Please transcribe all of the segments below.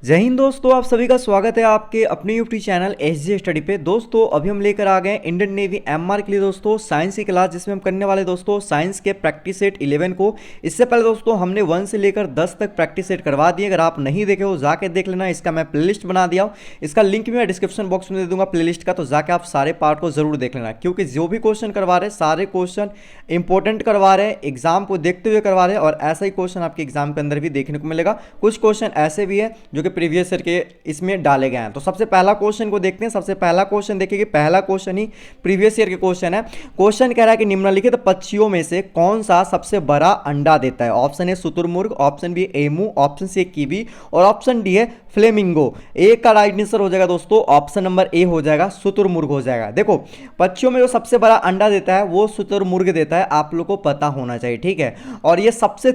जय हिंद दोस्तों, आप सभी का स्वागत है आपके अपने यूट्यूब चैनल एसजे स्टडी पे। दोस्तों अभी हम लेकर आ गए इंडियन नेवी एमआर के लिए दोस्तों साइंस की क्लास, जिसमें हम करने वाले दोस्तों साइंस के प्रैक्टिस सेट 11 को। इससे पहले दोस्तों हमने 1 से लेकर 10 तक प्रैक्टिस सेट करवा दिए। अगर आप नहीं देखे हो जाके देख लेना, इसका मैं प्लेलिस्ट बना दिया हूँ। इसका लिंक भी मैं डिस्क्रिप्शन बॉक्स में दे दूंगा प्लेलिस्ट का, तो जाके आप सारे पार्ट को जरूर देख लेना, क्योंकि जो भी क्वेश्चन करवा रहे हैं सारे क्वेश्चन इंपॉर्टेंट करवा रहे हैं, एग्जाम को देखते हुए करवा रहे हैं। और ऐसा ही क्वेश्चन आपके एग्जाम के अंदर भी देखने को मिलेगा। कुछ क्वेश्चन ऐसे भी है जो कि प्रीवियस ईयर के इसमें डाले गए हैं। तो सबसे पहला क्वेश्चन को देखते हैं। सबसे पहला क्वेश्चन देखिए, पहला क्वेश्चन ही प्रीवियस ईयर के क्वेश्चन है। क्वेश्चन कह रहा है कि निम्नलिखित पक्षियों में से कौन सा सबसे बड़ा अंडा देता है। ऑप्शन ए शुतुरमुर्ग, option B emu, option C kiwi और ऑप्शन डी है फ्लेमिंगो। ए का राइट आंसर हो जाएगा दोस्तों ऑप्शन नंबर ए हो जाएगा, शुतुरमुर्ग हो जाएगा। देखो पक्षियों में जो सबसे बड़ा अंडा देता है वो शुतुरमुर्ग देता है, आप लोग को पता होना चाहिए, ठीक है। और ये सबसे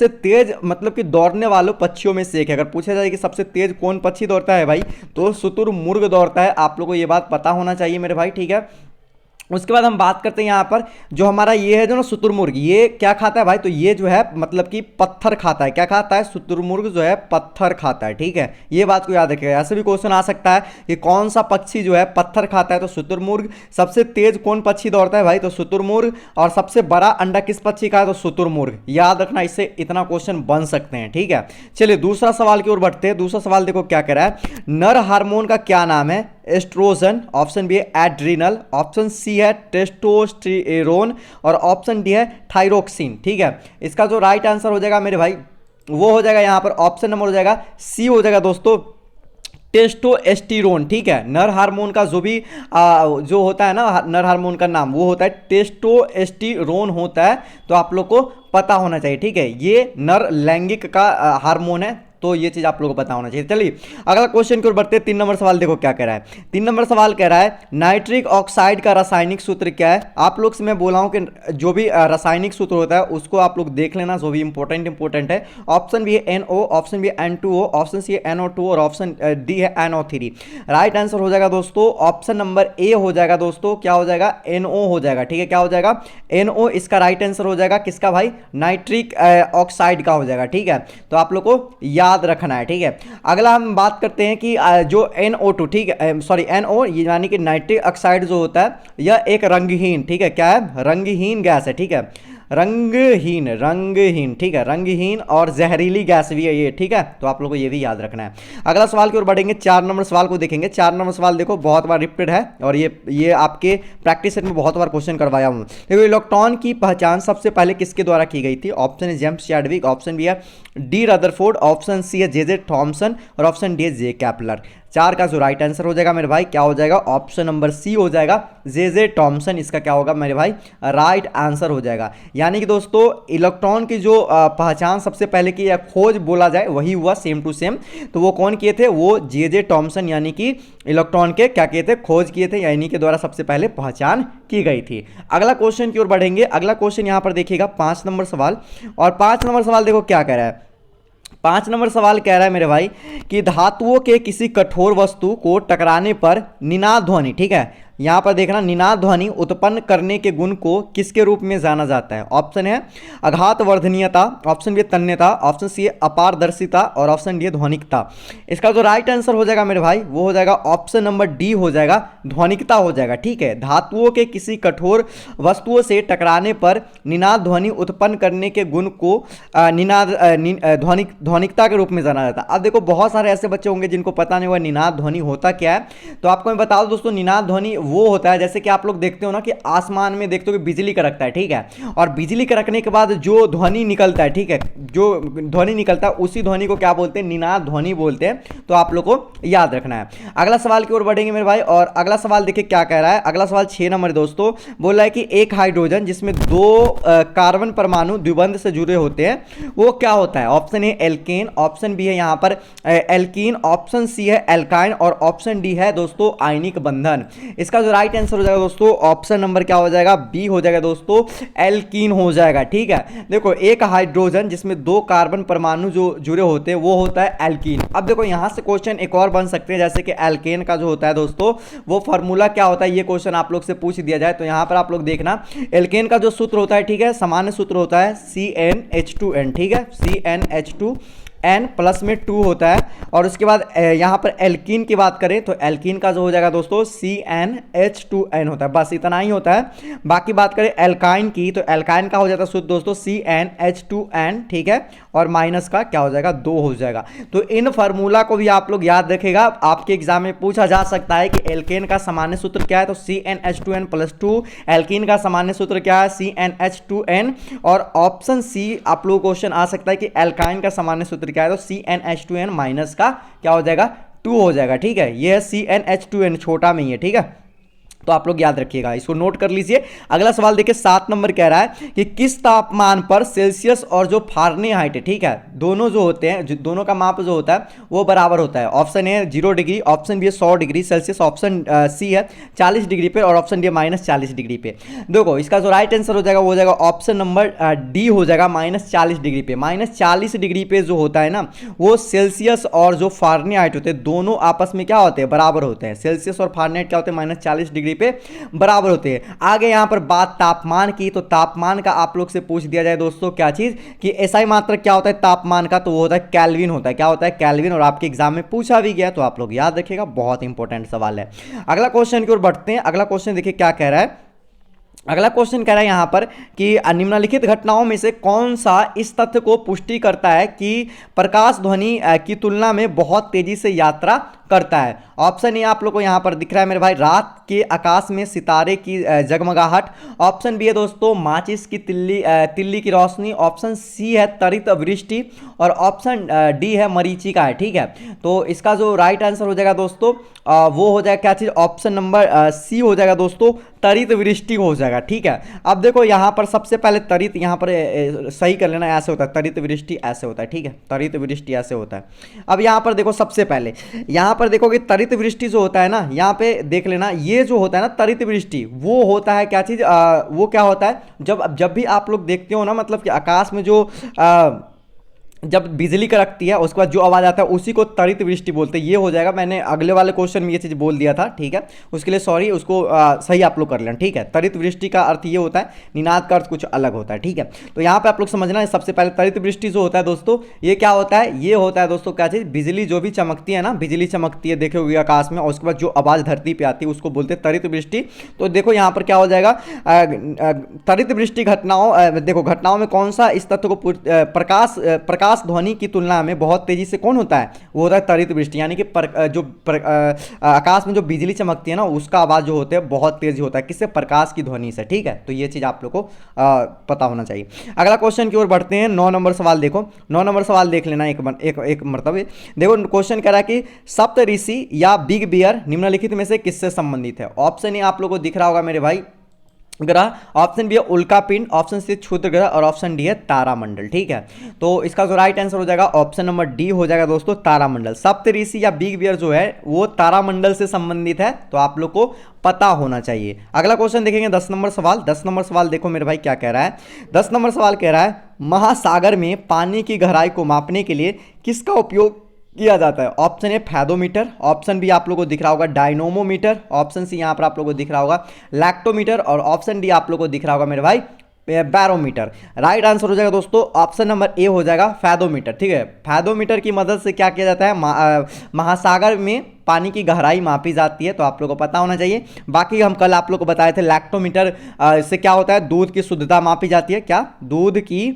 तेज मतलब कि दौड़ने वालों पक्षियों में से एक है। अगर पूछा जाए कि सबसे तेज कौन पक्षी दौड़ता है भाई, तो शुतुरमुर्ग दौड़ता है। आप लोगों को ये बात पता होना चाहिए मेरे भाई, ठीक है। उसके बाद हम बात करते हैं यहाँ पर जो हमारा ये है जो ना शुतुरमुर्ग, ये क्या खाता है भाई, तो ये जो है मतलब कि पत्थर खाता है। क्या खाता है? शुतुरमुर्ग जो है पत्थर खाता है, ठीक है। ये बात को याद रखिएगा। ऐसे भी क्वेश्चन आ सकता है कि कौन सा पक्षी जो है पत्थर खाता है, तो शुतुरमुर्ग। सबसे तेज कौन पक्षी दौड़ता है भाई, तो शुतुरमुर्ग। और सबसे बड़ा अंडा किस पक्षी का है, तो शुतुरमुर्ग। याद रखना, इससे इतना क्वेश्चन बन सकते हैं, ठीक है। चलिए दूसरा सवाल की ओर बढ़ते हैं। दूसरा सवाल देखो क्या कह रहा है, नर हार्मोन का क्या नाम है। एस्ट्रोजन, ऑप्शन बी है एड्रिनल, ऑप्शन सी है टेस्टोस्टेरोन और ऑप्शन डी है थायरोक्सिन, ठीक है। इसका जो राइट आंसर हो जाएगा मेरे भाई वो हो जाएगा यहाँ पर ऑप्शन नंबर हो जाएगा सी हो जाएगा दोस्तों, टेस्टोस्टेरोन, ठीक है। नर हार्मोन का जो भी जो होता है ना, नर हार्मोन का नाम वो होता है टेस्टोस्टेरोन होता है। तो आप लोग को पता होना चाहिए, ठीक है। ये नर लैंगिक का हार्मोन है, तो ये चीज आप लोगों को पता होना चाहिए। चलिए अगला क्वेश्चन की ओर बढ़ते हैं। 3 नंबर सवाल देखो क्या कह रहा है। 3 नंबर सवाल कह रहा है नाइट्रिक ऑक्साइड का रासायनिक सूत्र क्या है। आप लोग से मैं बोला हूं कि जो भी रासायनिक सूत्र होता है उसको आप लोग देख लेना, जो भी इंपॉर्टेंट है। ऑप्शन बी है NO, ऑप्शन बी है N2O, ऑप्शन सी है NO2 और ऑप्शन डी है NO3। राइट आंसर हो जाएगा दोस्तों ऑप्शन नंबर ए हो जाएगा दोस्तों, क्या हो जाएगा, NO हो जाएगा, ठीक है। क्या हो जाएगा, NO इसका राइट आंसर हो जाएगा। किसका भाई, नाइट्रिक ऑक्साइड का हो जाएगा, ठीक है। तो आप लोग को याद रखना है, ठीक है। अगला हम बात करते हैं कि जो NO2, ठीक है, सॉरी NO यानी कि नाइट्रिक ऑक्साइड जो होता है यह एक रंगहीन, ठीक है, क्या है, रंगहीन गैस है, ठीक है। रंगहीन, ठीक है, रंगहीन और जहरीली गैस भी है ये, ठीक है। तो आप लोगों को ये भी याद रखना है। अगला सवाल की ओर बढ़ेंगे। 4 नंबर सवाल को देखेंगे। 4 नंबर सवाल देखो बहुत बार रिपीटेड है और ये आपके प्रैक्टिस सेट में बहुत बार क्वेश्चन करवाया हूँ। देखो इलेक्ट्रॉन की पहचान सबसे पहले किसके द्वारा की गई थी। ऑप्शन है जेम्स चैडविक, ऑप्शन बी है डी रदरफोर्ड, ऑप्शन सी है जे थॉमसन और ऑप्शन डी है जे कैपलर। 4 का जो राइट आंसर हो जाएगा मेरे भाई क्या हो जाएगा, ऑप्शन नंबर सी हो जाएगा, जे थॉमसन। इसका क्या होगा मेरे भाई, राइट आंसर हो जाएगा। यानी कि दोस्तों इलेक्ट्रॉन की जो पहचान सबसे पहले की या खोज बोला जाए वही हुआ सेम टू सेम। तो वो कौन किए थे, वो जे थॉमसन, यानी कि इलेक्ट्रॉन के क्या किए थे, खोज किए थे, यानी कि द्वारा सबसे पहले पहचान की गई थी। अगला क्वेश्चन की ओर बढ़ेंगे। अगला क्वेश्चन यहां पर देखिएगा 5 नंबर सवाल। और 5 नंबर सवाल देखो क्या कह रहा है। 5 नंबर सवाल कह रहा है मेरे भाई कि धातुओं के किसी कठोर वस्तु को टकराने पर निनाद ध्वनि, ठीक है, यहां पर देखना, निनाद ध्वनि उत्पन्न करने के गुण को किसके रूप में जाना जाता है। ऑप्शन है आघात वर्धनीयता, ऑप्शन बी तन्यता, ऑप्शन सी अपारदर्शिता और ऑप्शन डी है ध्वनिकता। इसका जो राइट आंसर हो जाएगा मेरे भाई वो हो जाएगा ऑप्शन नंबर डी हो जाएगा, ध्वनिकता हो जाएगा, ठीक है। धातुओं के किसी कठोर वस्तुओं से टकराने पर निनाद ध्वनि उत्पन्न करने के गुण को ध्वनिकता के रूप में जाना जाता है। अब देखो बहुत सारे ऐसे बच्चे होंगे जिनको पता नहीं हुआ निनाद ध्वनि होता क्या है। तो आपको मैं बता दूं दोस्तों, निनाद ध्वनि वो होता है जैसे कि आप लोग देखते हो ना कि आसमान में देखते हो कि बिजली कड़कता है, ठीक है, और बिजली कड़कने के बाद जो ध्वनि निकलता है, ठीक है, जो ध्वनि निकलता है उसी ध्वनि को क्या बोलते हैं, निनाद ध्वनि बोलते हैं। तो आप लोग को याद रखना है। अगला सवाल की ओर बढ़ेंगे मेरे भाई। और अगला सवाल देखिए क्या कह रहा है। अगला सवाल 6 नंबर दोस्तों बोल रहा है कि एक हाइड्रोजन जिसमें 2 कार्बन परमाणु द्विबंध से जुड़े होते हैं वो क्या होता है। Option A alkane, option B है यहां पर एल्कीन, ऑप्शन सी है एल्काइन और ऑप्शन डी है दोस्तों आयनिक बंधन। इसका जो राइट आंसर हो जाएगा दोस्तों ऑप्शन नंबर क्या हो जाएगा, बी हो जाएगा दोस्तों, एल्कीन हो जाएगा, ठीक है। देखो एक हाइड्रोजन जिसमें 2 कार्बन परमाणु जो जुड़े होते हैं वो होता है एल्कीन। अब देखो यहां से क्वेश्चन एक और बन सकते हैं, जैसे कि एल्केन का जो होता है दोस्तों वो फॉर्मूला क्या होता है, ये क्वेश्चन आप लोग से पूछ दिया जाए तो यहां पर आप लोग देखना एल्केन का जो सूत्र होता है, ठीक है, सामान्य सूत्र होता है CnH2n, ठीक है, CnH2 एन प्लस में 2 होता है। और उसके बाद यहाँ पर एल्कीन की बात करें तो एल्कीन का जो हो जाएगा दोस्तों CnH2n होता है, बस इतना ही होता है। बाकी बात करें एल्काइन की तो एल्काइन का हो जाता है शुद्ध दोस्तों CnH2n, ठीक है, और माइनस का क्या हो जाएगा 2 हो जाएगा। तो इन फार्मूला को भी आप लोग याद रखेगा, आपके एग्जाम में पूछा जा सकता है कि एल्केन का सामान्य सूत्र क्या है, तो CnH2n+2। एल्कीन का सामान्य सूत्र क्या है, CnH2n। और ऑप्शन सी आप लोग क्वेश्चन आ सकता है कि एल्काइन का सामान्य सूत्र क्या है, तो CnH2n माइनस का क्या हो जाएगा 2 हो जाएगा, ठीक है। ये है CnH2n, छोटा में ही है, ठीक है, तो आप लोग याद रखिएगा, इसको नोट कर लीजिए। अगला सवाल देखिए 7 नंबर कह रहा है कि किस तापमान पर सेल्सियस और जो फारेनहाइट है, ठीक है, दोनों जो होते हैं, दोनों का माप जो होता है वो बराबर होता है। Option A 0 degree, option B है 100 डिग्री सेल्सियस, ऑप्शन सी है 40 डिग्री पे, और ऑप्शन डी -40 डिग्री पे। देखो इसका जो राइट आंसर हो जाएगा वो हो जाएगा ऑप्शन नंबर डी हो जाएगा -40 डिग्री पे। -40 डिग्री पे जो होता है ना वो सेल्सियस और जो फारेनहाइट होते हैं दोनों आपस में क्या होते हैं, बराबर होते हैं। सेल्सियस और फारेनहाइट क्या होते हैं, -40 डिग्री पे बराबर होते हैं। आगे यहां पर बात तापमान की, तो तापमान का आप लोग से पूछ दिया जाए दोस्तों क्या चीज कि एसआई मात्रक क्या होता है तापमान का, तो वो होता है केल्विन होता है। क्या होता है, केल्विन, और आपके एग्जाम में पूछा भी गया, तो आप लोग याद रखिएगा, बहुत इंपॉर्टेंट सवाल है। अगला क्वेश्चन की ओर बढ़ते हैं। अगला क्वेश्चन देखिए क्या कह रहा है। अगला क्वेश्चन कह रहा है यहां पर कि निम्नलिखित घटनाओं में से कौन सा इस तथ्य को पुष्टि करता है कि प्रकाश ध्वनि की तुलना में बहुत तेजी से यात्रा करता है। ऑप्शन ए आप लोग को यहां पर दिख रहा है मेरे भाई, रात के आकाश में सितारे की जगमगाहट। ऑप्शन बी है दोस्तों माचिस की तिल्ली की रोशनी। ऑप्शन सी है तरित वृष्टि, और ऑप्शन डी है मरीचिका है, ठीक है। तो इसका जो राइट आंसर हो जाएगा दोस्तों वो हो जाएगा क्या चीज, ऑप्शन नंबर सी हो जाएगा दोस्तों, तरित वृष्टि हो जाएगा, ठीक है। अब देखो यहां पर सबसे पहले तरित, यहां पर सही कर लेना, ऐसे होता है तरित वृष्टि, ऐसे होता है, ठीक है, तरित वृष्टि ऐसे होता है। अब यहां पर देखो सबसे पहले यहां पर देखो कि तरित वृष्टि जो होता है ना, यहां पे देख लेना, ये जो होता है ना तरित वृष्टि, वो होता है क्या चीज, वो क्या होता है, जब भी आप लोग देखते हो ना, मतलब कि आकाश में जो जब बिजली कड़कती है उसके बाद जो आवाज आता है उसी को तरित वृष्टि बोलते हैं। ये हो जाएगा, मैंने अगले वाले क्वेश्चन में ये चीज बोल दिया था, ठीक है, उसके लिए सॉरी, उसको सही आप लोग कर लेना, ठीक है। तरित वृष्टि का अर्थ ये होता है, निनाद का अर्थ कुछ अलग होता है, ठीक है। तो यहाँ पे आप लोग समझना है, सबसे पहले तरित वृष्टि जो होता है दोस्तों, ये क्या होता है, ये होता है दोस्तों क्या चीज, बिजली जो भी चमकती है ना, बिजली चमकती है देखे हुए आकाश में, और उसके बाद जो आवाज धरती पे आती है उसको बोलते हैं तरित वृष्टि। तो देखो यहाँ पर क्या हो जाएगा, तरित वृष्टि घटनाओं, देखो घटनाओं में कौन सा इस तत्व को प्रकाश ध्वनि की तुलना में बहुत तेजी से कौन होता है, वो होता है तरित वृष्टि। यानी कि आकाश में जो बिजली चमकती है ना उसका आवाज जो होता है बहुत तेजी होता है, किससे, प्रकाश की ध्वनि से, ठीक है। तो ये चीज आप लोग को पता होना चाहिए। अगला क्वेश्चन की ओर बढ़ते हैं। 9 नंबर सवाल देखो, 9 नंबर सवाल देख लेना एक मरतबा। देखो क्वेश्चन कह रहा है कि सप्त ऋषि या बिग बियर निम्नलिखित में से किससे संबंधित है। ऑप्शन ए आप लोग को दिख रहा होगा मेरे भाई ग्रह, ऑप्शन बी है उल्का पिंड, ऑप्शन सी क्षुद्र ग्रह, और ऑप्शन डी है तारामंडल, ठीक है। तो इसका जो राइट आंसर हो जाएगा ऑप्शन नंबर डी हो जाएगा दोस्तों, तारामंडल। सप्तऋषि या बिग बियर जो है वो तारामंडल से संबंधित है, तो आप लोग को पता होना चाहिए। अगला क्वेश्चन देखेंगे 10 नंबर सवाल। 10 नंबर सवाल देखो मेरे भाई क्या कह रहा है। 10 नंबर सवाल कह रहा है महासागर में पानी की गहराई को मापने के लिए किसका उपयोग किया जाता है। Option A fathometer, option B आप लोगों को दिख रहा होगा डायनोमोमीटर, ऑप्शन सी यहां पर आप लोगों को दिख रहा होगा लैक्टोमीटर, और ऑप्शन डी आप लोगों को दिख रहा होगा मेरे भाई बैरोमीटर। राइट आंसर हो जाएगा दोस्तों ऑप्शन नंबर ए हो जाएगा फैदोमीटर, ठीक है। फैदोमीटर की मदद से क्या किया जाता है, महासागर में पानी की गहराई मापी जाती है, तो आप लोगों को पता होना चाहिए। बाकी हम कल आप लोग को बताए थे लैक्टोमीटर से क्या होता है, दूध की शुद्धता मापी जाती है, क्या, दूध की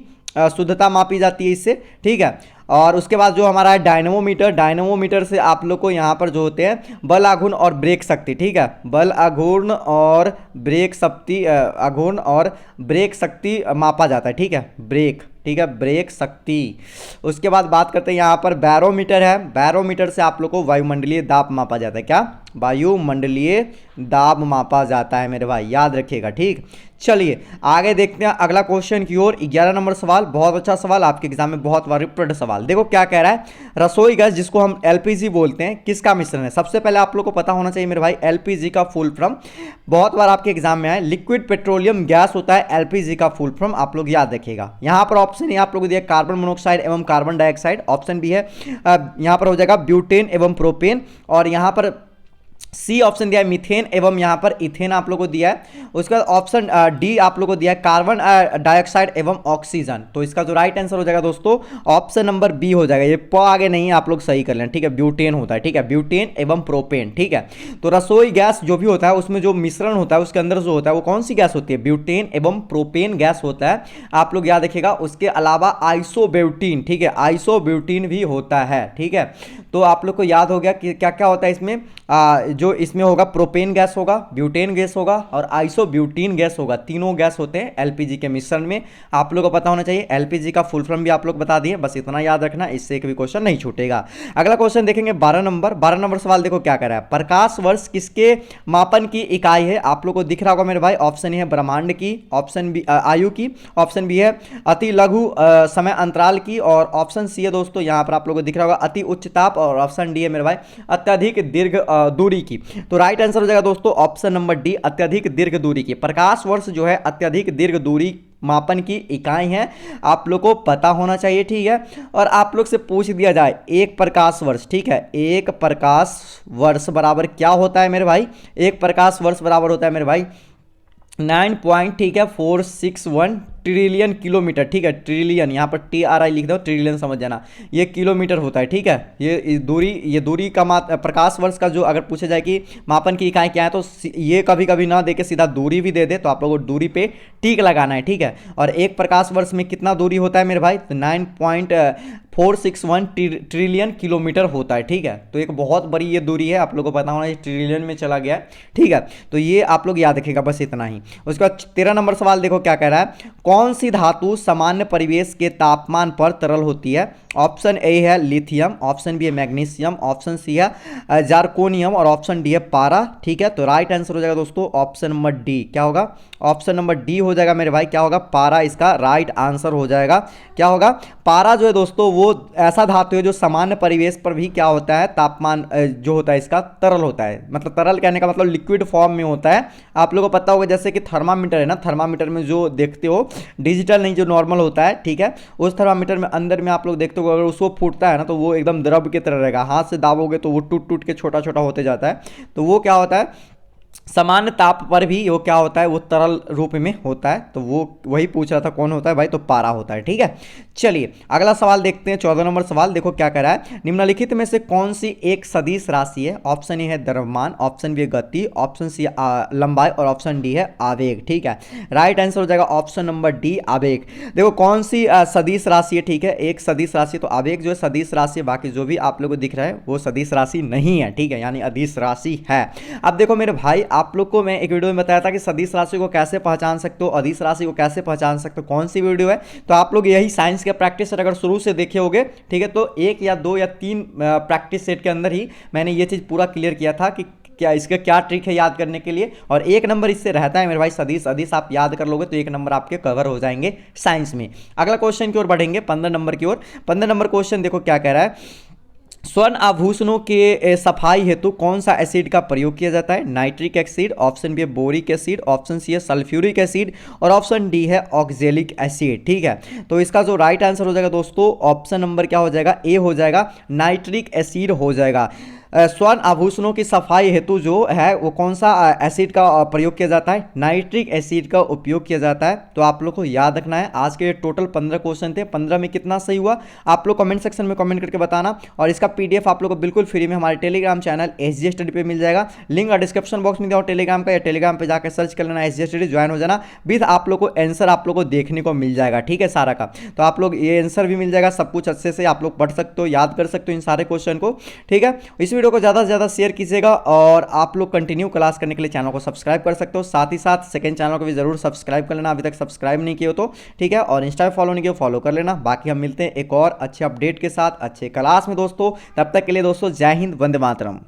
शुद्धता मापी जाती है इससे, ठीक है। और उसके बाद जो हमारा है डायनमोमीटर, डायनमोमीटर से आप लोग को यहाँ पर जो होते हैं बल आघूर्ण और ब्रेक शक्ति, ठीक है, बल आघूर्ण और ब्रेक शक्ति, आघूर्ण और ब्रेक शक्ति मापा जाता है, ठीक है, ब्रेक, ठीक है, ब्रेक शक्ति। उसके बाद बात करते हैं यहाँ पर बैरोमीटर है, बैरोमीटर से आप लोग को वायुमंडलीय दाब मापा जाता है, क्या, वायुमंडलीय दाब मापा जाता है मेरे भाई, याद रखिएगा, ठीक। चलिए आगे देखते हैं अगला क्वेश्चन की ओर। 11 नंबर सवाल, बहुत अच्छा सवाल, आपके एग्जाम में बहुत बार रिपीटेड सवाल। देखो क्या कह रहा है, रसोई गैस जिसको हम एलपीजी बोलते हैं किसका मिश्रण है। सबसे पहले आप लोग को पता होना चाहिए मेरे भाई एलपीजी का फुल फॉर्म, बहुत बार आपके एग्जाम में आए, लिक्विड पेट्रोलियम गैस होता है एलपीजी का फुल फॉर्म, आप लोग याद रखिएगा। यहाँ पर ऑप्शन ए आप लोग दिया कार्बन मोनोऑक्साइड एवं कार्बन डाइऑक्साइड, ऑप्शन बी है यहाँ पर हो जाएगा ब्यूटेन एवं प्रोपेन, और यहाँ पर सी ऑप्शन दिया है मीथेन एवं यहाँ पर इथेन आप लोगों को दिया है। उसके बाद ऑप्शन डी आप लोगों को दिया है कार्बन डाइऑक्साइड एवं ऑक्सीजन। तो इसका जो राइट आंसर हो जाएगा दोस्तों ऑप्शन नंबर बी हो जाएगा। ये प आगे नहीं है, आप लोग सही कर लें, ठीक है, ब्यूटेन होता है, ठीक है, ब्यूटेन एवं प्रोपेन, ठीक है। तो रसोई गैस जो भी होता है उसमें जो मिश्रण होता है उसके अंदर जो होता है वो कौन सी गैस होती है, ब्यूटेन एवं प्रोपेन गैस होता है, आप लोग याद रखिएगा। उसके अलावा आइसोब्यूटीन, ठीक है, आइसोब्यूटीन भी होता है, ठीक है। तो आप लोग को याद हो गया कि क्या क्या होता है इसमें, जो इसमें होगा प्रोपेन गैस होगा, ब्यूटेन गैस होगा और आइसोब्यूटीन गैस होगा। तीनों गैस होते हैं एलपीजी के मिश्रण में, आप लोगों को पता होना चाहिए। एलपीजी का फुल फॉर्म भी आप लोग बता दिए, बस इतना याद रखना, इससे एक भी क्वेश्चन नहीं छूटेगा। अगला क्वेश्चन देखेंगे 12 नंबर सवाल देखो क्या कर रहा है। प्रकाश वर्ष किसके मापन की इकाई है, आप लोग को दिख रहा होगा मेरे भाई। ऑप्शन है ब्रह्मांड की, ऑप्शन बी आयु की, ऑप्शन बी है अति लघु समय अंतराल की और ऑप्शन सी है दोस्तों यहाँ पर आप लोग को दिख रहा होगा अति उच्च ताप और ऑप्शन डी है मेरे भाई अत्यधिक दीर्घ दूरी की। तो राइट आंसर हो जाएगा दोस्तों ऑप्शन नंबर डी अत्यधिक दीर्घ दूरी की। प्रकाश वर्ष जो है अत्यधिक दीर्घ दूरी मापन की इकाई है, आप लोग को पता होना चाहिए, ठीक है। और आप लोग से पूछ दिया जाए एक प्रकाश वर्ष, ठीक है, एक प्रकाश वर्ष बराबर क्या होता है मेरे भाई, एक प्रकाश वर्ष बराबर होता है मेरे भाई 9 पॉइंट, ठीक है, 461 ट्रिलियन किलोमीटर, ठीक है, ट्रिलियन यहाँ पर TRI लिख दो, ट्रिलियन समझ जाना, ये किलोमीटर होता है, ठीक है। ये दूरी का प्रकाश वर्ष का जो अगर पूछा जाए कि मापन की इकाई क्या है तो ये कभी कभी ना दे के सीधा दूरी भी दे दे, तो आप लोगों को दूरी पे टिक लगाना है, ठीक है। और एक प्रकाश वर्ष में कितना दूरी होता है मेरे भाई, तो 9.461 ट्रिलियन किलोमीटर होता है, ठीक है। तो एक बहुत बड़ी ये दूरी है, आप लोगों को पता होना ये ट्रिलियन में चला गया है, ठीक है। तो ये आप लोग याद रखिएगा, बस इतना ही। उसके बाद 13 नंबर सवाल देखो क्या कह रहा है। कौन सी धातु सामान्य परिवेश के तापमान पर तरल होती है, ऑप्शन ए है लिथियम, ऑप्शन बी है मैग्नीशियम, ऑप्शन सी है जार्कोनियम और ऑप्शन डी है पारा, ठीक है। तो राइट आंसर हो जाएगा दोस्तों ऑप्शन नंबर डी, क्या होगा, ऑप्शन नंबर डी हो जाएगा मेरे भाई, क्या होगा, पारा इसका राइट आंसर हो जाएगा। क्या होगा, पारा जो है दोस्तों वो ऐसा धातु है जो सामान्य परिवेश पर भी क्या होता है, तापमान जो होता है इसका तरल होता है, मतलब तरल कहने का मतलब लिक्विड फॉर्म में होता है। आप लोगों को पता होगा जैसे कि थर्मामीटर है ना, थर्मामीटर में जो देखते हो डिजिटल नहीं जो नॉर्मल होता है, ठीक है, उस थर्मामीटर में अंदर में आप लोग देखते हो अगर उसको फूटता है ना तो वो एकदम द्रव की तरह रहेगा, हाथ से दाबोगे तो वो टूट टूट के छोटा छोटा होते जाता है। तो वो क्या होता है, सामान्य ताप पर भी वो क्या होता है, वो तरल रूप में होता है। तो वो वही पूछ रहा था कौन होता है भाई, तो पारा होता है, ठीक है। चलिए अगला सवाल देखते हैं 14 नंबर सवाल देखो क्या कह रहा है। निम्नलिखित में से कौन सी एक सदिश राशि है, ऑप्शन ए है द्रव्यमान, ऑप्शन बी है गति, ऑप्शन सी लंबाई और ऑप्शन डी है आवेग, ठीक है। राइट आंसर हो जाएगा ऑप्शन नंबर डी आवेग। देखो कौन सी सदिश राशि है, ठीक है, एक सदिश राशि, तो आवेग जो है सदिश राशि, बाकी जो भी आप लोग को दिख रहा है वो सदिश राशि नहीं है, ठीक है, यानी अदिश राशि है। अब देखो मेरे भाई आप लोग को मैं एक वीडियो में बताया था कि सदिश राशि को कैसे पहचान सकते हो, अदिश राशि को कैसे पहचान सकते हो, कौन सी वीडियो है, तो आप लोग यही साइंस के प्रैक्टिस सेट अगर शुरू से देखे होगे, ठीक है, तो 1 या 2 या 3 प्रैक्टिस सेट के अंदर ही मैंने ये चीज़ पूरा क्लियर किया था कि क्या इसका क्या ट्रिक है याद करने के लिए। और 1 नंबर इससे रहता है मेरे भाई, सदिश अदिश आप याद कर लोगे तो 1 नंबर आपके कवर हो जाएंगे साइंस में। अगला क्वेश्चन की ओर बढ़ेंगे 15 नंबर की ओर। 15 नंबर क्वेश्चन देखो क्या कह रहा है। स्वर्ण आभूषणों के सफाई हेतु कौन सा एसिड का प्रयोग किया जाता है, नाइट्रिक एसिड, ऑप्शन बी है बोरिक एसिड, ऑप्शन सी है सल्फ्यूरिक एसिड और ऑप्शन डी है ऑक्जेलिक एसिड, ठीक है। तो इसका जो राइट आंसर हो जाएगा दोस्तों ऑप्शन नंबर क्या हो जाएगा, ए हो जाएगा, नाइट्रिक एसिड हो जाएगा। स्वर्ण आभूषणों की सफाई हेतु जो है वो कौन सा एसिड का प्रयोग किया जाता है, नाइट्रिक एसिड का उपयोग किया जाता है। तो आप लोग को याद रखना है। आज के टोटल 15 क्वेश्चन थे, 15 में कितना सही हुआ आप लोग कमेंट सेक्शन में कमेंट करके बताना। और इसका PDF आप लोग को बिल्कुल फ्री में हमारे टेलीग्राम चैनल SG स्टडी पे मिल जाएगा, लिंक डिस्क्रिप्शन बॉक्स में दिया टेलीग्राम का, या टेलीग्राम पे जाकर सर्च कर लेना SG स्टडी, ज्वाइन हो जाना। विद आप लोग को आंसर आप लोग को देखने को मिल जाएगा, ठीक है, सारा का। तो आप लोग ये आंसर भी मिल जाएगा, सब कुछ अच्छे से आप लोग पढ़ सकते हो, याद कर सकते हो इन सारे क्वेश्चन को, ठीक है। इस वीडियो को ज़्यादा से ज़्यादा शेयर कीजिएगा और आप लोग कंटिन्यू क्लास करने के लिए चैनल को सब्सक्राइब कर सकते हो। साथ ही साथ सेकंड चैनल को भी जरूर सब्सक्राइब कर लेना, अभी तक सब्सक्राइब नहीं किए हो तो, ठीक है। और इंस्टा पे फॉलो नहीं किया फॉलो कर लेना। बाकी हम मिलते हैं एक और अच्छे अपडेट के साथ अच्छे क्लास में दोस्तों। तब तक के लिए दोस्तों जय हिंद, वंदे मातरम।